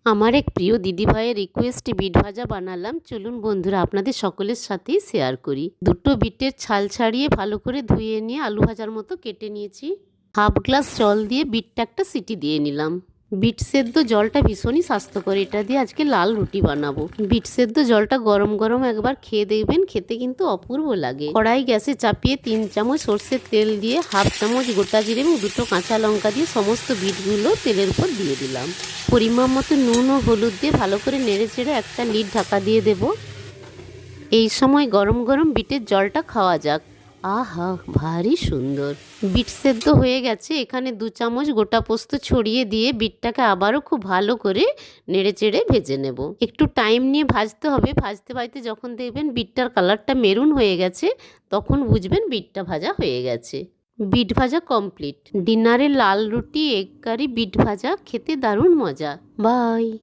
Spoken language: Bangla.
আমার এক প্রিয় দিদিভাইয়ের রিকোয়েস্টে বিট ভাজা বানালাম। চলুন বন্ধুরা আপনাদের সকলের সাথেই শেয়ার করি। দুটো বিটের ছাল ছাড়িয়ে ভালো করে ধুয়ে নিয়ে আলু ভাজার মতো কেটে নিয়েছি। হাফ গ্লাস জল দিয়ে বিটটা একটা সিটি দিয়ে নিলাম। বিট সেদ্ধ জলটা ভীষণই স্বাস্থ্যকর, এটা দিয়ে আজকে লাল রুটি বানাবো। বিট সেদ্ধ জলটা গরম গরম একবার খেয়ে দেখবেন, খেতে কিন্তু অপূর্ব লাগে। কড়াই গ্যাসে চাপিয়ে 3 চামচ সর্ষের তেল দিয়ে হাফ চামচ গোটা জিরে এবং দুটো কাঁচা লঙ্কা দিয়ে সমস্ত বিটগুলো তেলের উপর দিয়ে দিলাম। পরিমাণ মতো নুন ও হলুদ দিয়ে ভালো করে নেড়ে চেড়ে একটা লিড ঢাকা দিয়ে দেব। এই সময় গরম গরম বিটের জলটা খাওয়া যাক। আহা, ভারী সুন্দর। বিট সেদ্ধ হয়ে গেছে। এখানে 2 চামচ গোটা পোস্ত ছড়িয়ে দিয়ে বিটটাকে আবারও খুব ভালো করে নেড়ে চেড়ে ভেজে নেব। একটু টাইম নিয়ে ভাজতে হবে। ভাজতে ভাজতে যখন দেখবেন বিটটার কালারটা মেরুন হয়ে গেছে, তখন বুঝবেন বিটটা ভাজা হয়ে গেছে। বিট ভাজা কমপ্লিট। ডিনারে লাল রুটি, এগ কারি, বিট ভাজা খেতে দারুণ মজা। বাই।